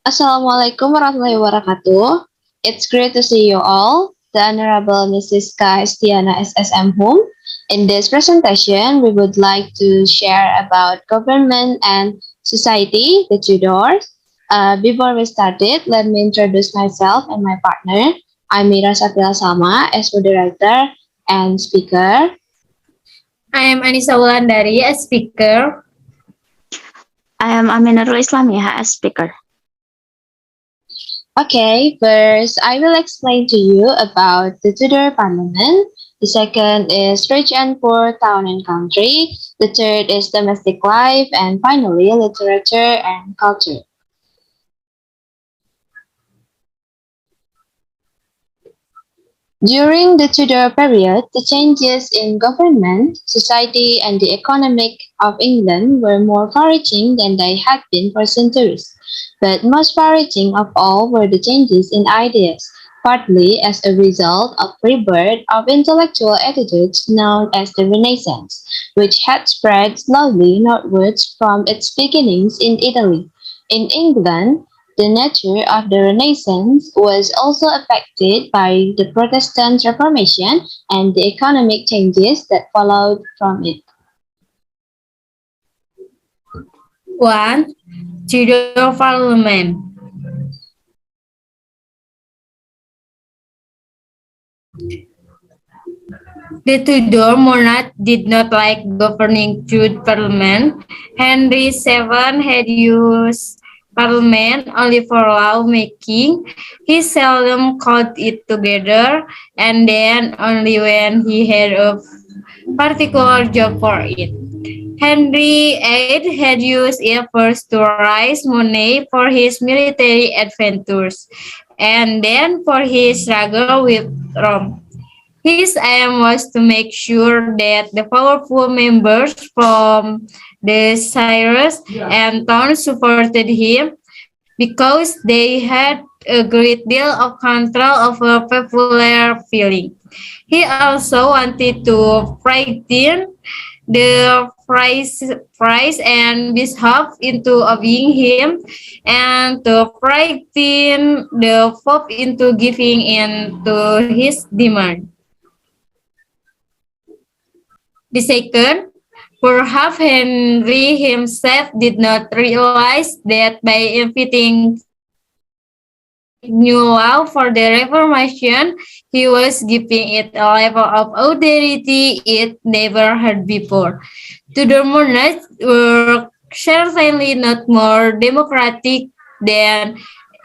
Assalamualaikum warahmatullahi wabarakatuh. It's great to see you all, the Honorable Mrs. Stiana SSM Home. In this presentation, we would like to share about government and society, the Tudors. Before we started, let me introduce myself and my partner. I'm Meira Salma as moderator and speaker. I am Anisa Wulandari as speaker. I am Nurul Islamiyah as speaker. Okay, first I will explain to you about the Tudor Parliament. The second is rich and poor, town and country. The third is domestic life, and finally literature and culture. During the Tudor period, the changes in government, society, and the economic of England were more far-reaching than they had been for centuries. But most far-reaching of all were the changes in ideas, partly as a result of rebirth of intellectual attitudes known as the Renaissance, which had spread slowly northwards from its beginnings in Italy. In England, the nature of the Renaissance was also affected by the Protestant Reformation and the economic changes that followed from it. 1. Tudor Parliament. The Tudor monarch did not like governing through Parliament. Henry VII had used Parliament only for law-making. He seldom called it together, and then only when he had a particular job for it. Henry VIII had used it first to raise money for his military adventures, and then for his struggle with Rome. His aim was to make sure that the powerful members from the shires and towns supported him because they had a great deal of control over popular feeling. He also wanted to frighten the price and bishop into obeying him, and to frighten the pope into giving in to his demand. The second, perhaps Henry himself did not realize that by inventing new law for the Reformation, he was giving it a level of authority it never had before. Tudor monarchs were certainly not more democratic than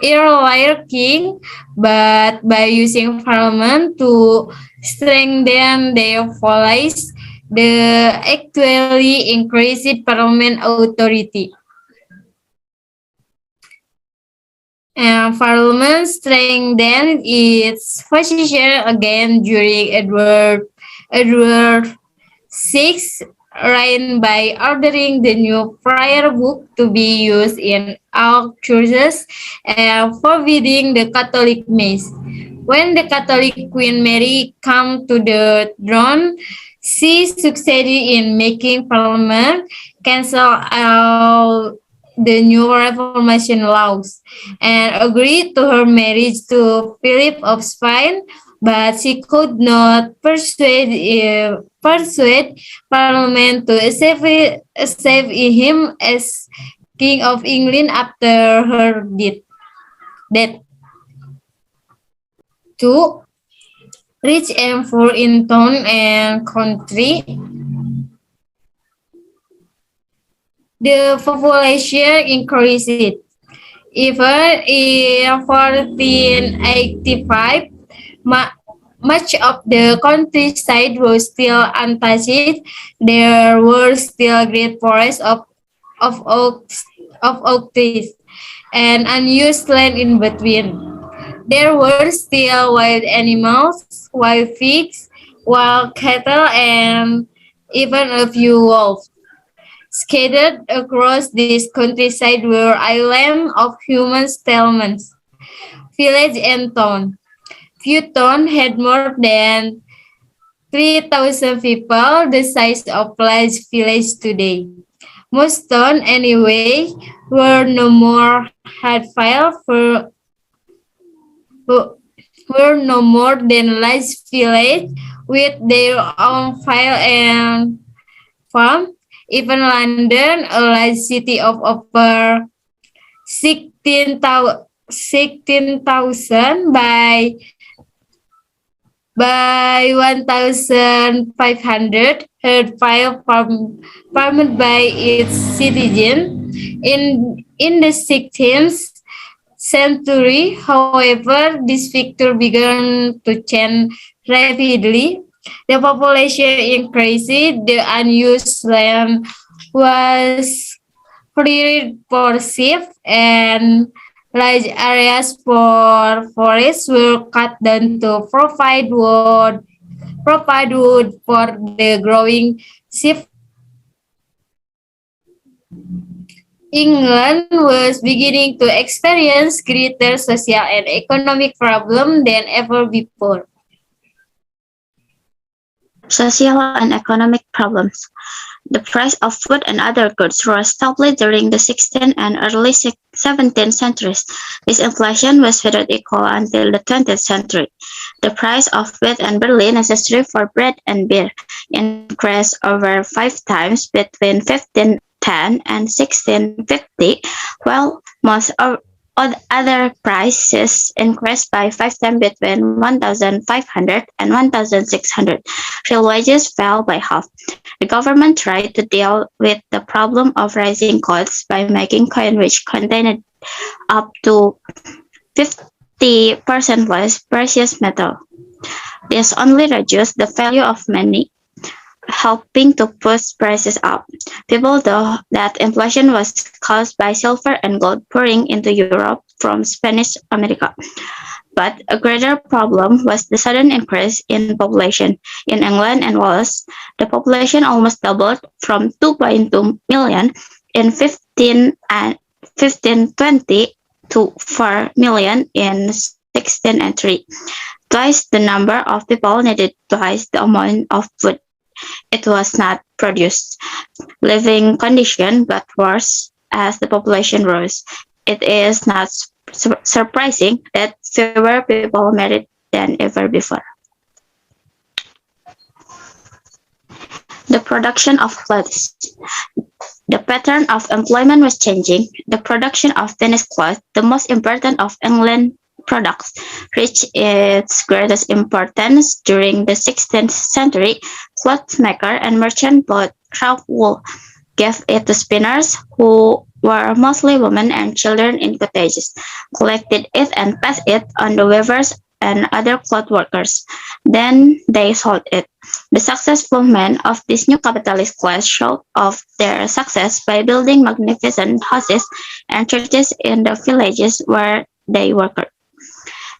earlier king, but by using parliament to strengthen their voice, they actually increased parliament authority. And Parliament strengthened its position again during Edward VI reign by ordering the new prayer book to be used in all churches and forbidding the Catholic Mass. When the Catholic Queen Mary came to the throne, she succeeded in making Parliament cancel all the new Reformation laws and agreed to her marriage to Philip of Spain, but she could not persuade Parliament to accept him as King of England after her death. 2. Rich and poor in town and country. The population increased. Even in 1485, much of the countryside was still untouched. There were still great forests of oak trees and unused land in between. There were still wild animals, wild pigs, wild cattle, and even a few wolves. Scattered across this countryside were islands of human settlements, village and town. Few towns had more than 3,000 people, the size of large village today. Most towns, anyway, were no more had file for were no more than large village with their own file and farm. Even London, a large city of over 16,000 by 1,500 had file farmed by its citizens. In the 16th century, however, this picture began to change rapidly. The population increased, the unused land was cleared for sheep, and large areas for forests were cut down to provide wood for the growing sheep. England was beginning to experience greater social and economic problems than ever before. Social and economic problems. The price of food and other goods rose steadily during the 16th and early 17th centuries. This inflation was without equal until the 20th century. The price of wheat and barley necessary for bread and beer increased over 5 times between 1510 and 1650, while most other prices increased by 5 times between 1,500 and 1,600. Real wages fell by half. The government tried to deal with the problem of rising costs by making coin which contained up to 50% less precious metal. This only reduced the value of money, helping to push prices up. People thought that inflation was caused by silver and gold pouring into Europe from Spanish America. But a greater problem was the sudden increase in population. In England and Wales, the population almost doubled from 2.2 million in 1520 to 4 million in 1603. Twice the number of people needed twice the amount of food. It was not produced. Living conditions got worse as the population rose. It is not surprising that fewer people married than ever before. The production of clothes. The pattern of employment was changing. The production of finished cloth, the most important of England products, reached its greatest importance during the 16th century. Clothmaker and merchant bought raw wool, gave it to spinners, who were mostly women and children in cottages, collected it and passed it on the weavers and other cloth workers. Then they sold it. The successful men of this new capitalist class showed off their success by building magnificent houses and churches in the villages where they worked.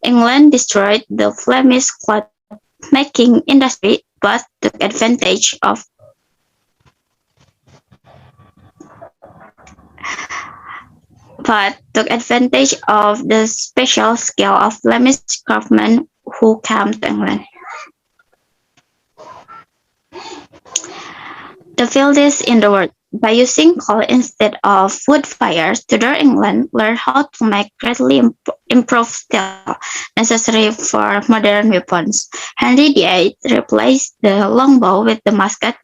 England destroyed the Flemish cloth-making industry, but took advantage of the special skill of Flemish craftsmen who came to England. The fields in the world. By using coal instead of wood fires, Tudor England learned how to make greatly improved steel necessary for modern weapons. Henry VIII replaced the longbow with the musket,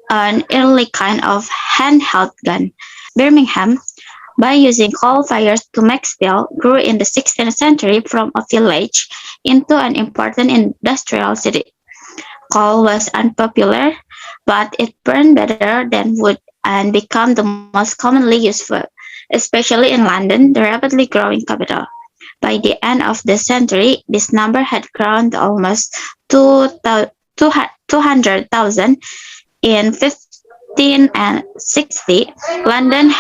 an early kind of handheld gun. Birmingham, by using coal fires to make steel, grew in the 16th century from a village into an important industrial city. Coal was unpopular, but it burned better than wood and became the most commonly used, especially in London, the rapidly growing capital. By the end of the century, this number had grown to almost 200,000. In 1560, London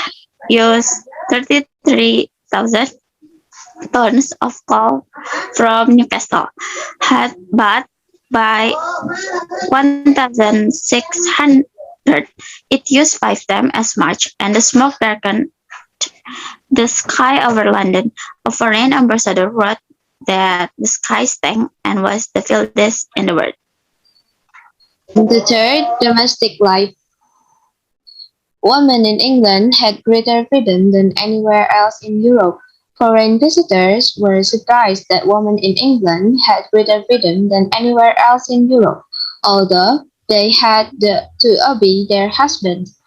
used 33,000 tons of coal from Newcastle, but by 1600, it used 5 times as much, and the smoke darkened the sky over London. A foreign ambassador wrote that the sky stank and was the filthiest in the world. The third, domestic life. Women in England had greater freedom than anywhere else in Europe. Foreign visitors were surprised that women in England had greater freedom than anywhere else in Europe, although they had to obey their husbands.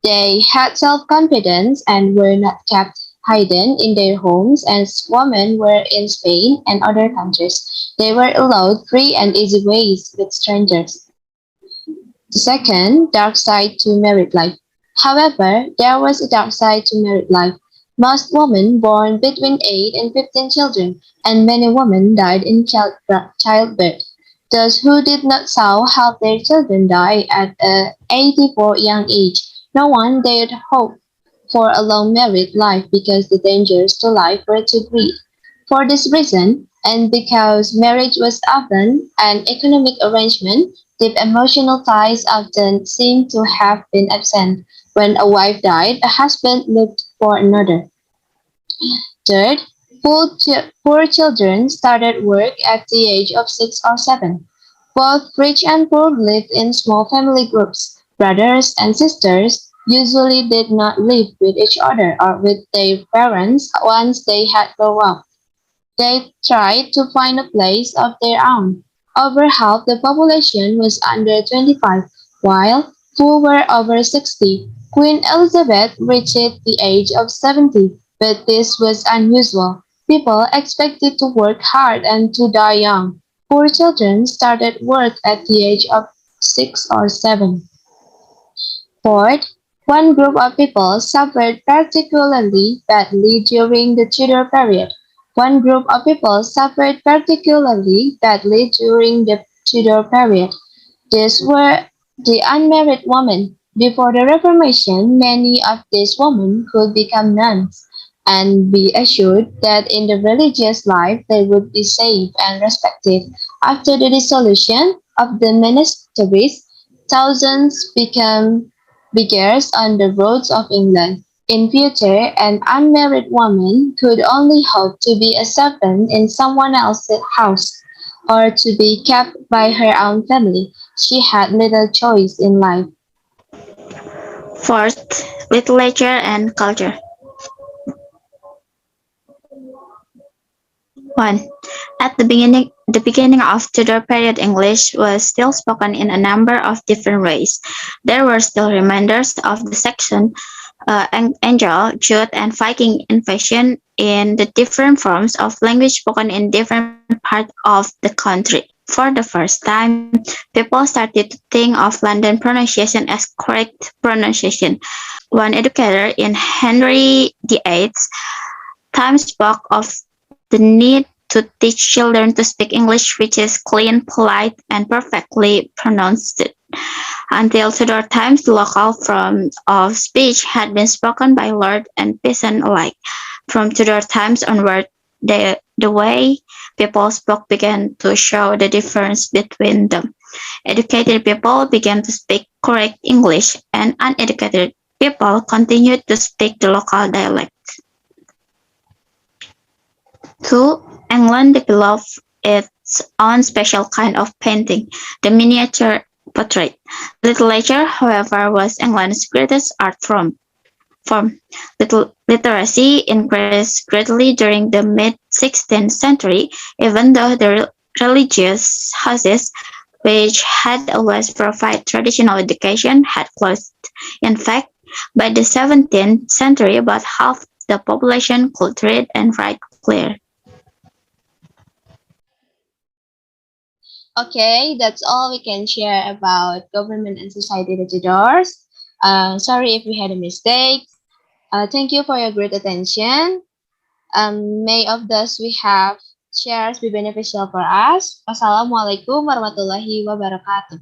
They had self-confidence and were not kept hidden in their homes as women were in Spain and other countries. They were allowed free and easy ways with strangers. The second, dark side to married life. However, there was a dark side to married life. Most women born between 8 and 15 children, and many women died in childbirth. Those who did not so help their children die at a 84 young age. No one dared hope for a long married life because the dangers to life were too great. For this reason, and because marriage was often an economic arrangement, deep emotional ties often seem to have been absent. When a wife died, a husband looked for another. Third, poor children started work at the age of 6 or 7. Both rich and poor lived in small family groups. Brothers and sisters usually did not live with each other or with their parents once they had grown up. They tried to find a place of their own. Over half the population was under 25, while full were over 60. Queen Elizabeth reached the age of 70, but this was unusual. People expected to work hard and to die young. Poor children started work at the age of 6 or 7. Fourth, one group of people suffered particularly badly during the Tudor period. One group of people suffered particularly badly during the Tudor period. These were the unmarried women. Before the Reformation, many of these women could become nuns and be assured that in the religious life they would be safe and respected. After the dissolution of the monasteries, thousands became beggars on the roads of England. In future, an unmarried woman could only hope to be a servant in someone else's house or to be kept by her own family. She had little choice in life. Fourth, literature and culture. 1. At the beginning of Tudor period English was still spoken in a number of different ways. There were still reminders of the Saxon, Anglo, Jute, and Viking invasion in the different forms of language spoken in different parts of the country. For the first time, people started to think of London pronunciation as correct pronunciation. One educator in Henry VIII's time spoke of the need to teach children to speak English which is clean, polite, and perfectly pronounced. Until Tudor times, the local form of speech had been spoken by lord and peasant alike. From Tudor times onward, the way people spoke began to show the difference between them. Educated people began to speak correct English, and uneducated people continued to speak the local dialect. 2. England developed its own special kind of painting, the miniature portrait. Literature, however, was England's greatest art form. Literacy increased greatly during the mid-16th century, even though the religious houses, which had always provided traditional education, had closed. In fact, by the 17th century, about half the population could read and write clear. Okay, that's all we can share about government and society the Tudors. Sorry if we had a mistake. Thank you for your great attention. May of those we have shares be beneficial for us. Wassalamualaikum warahmatullahi wabarakatuh.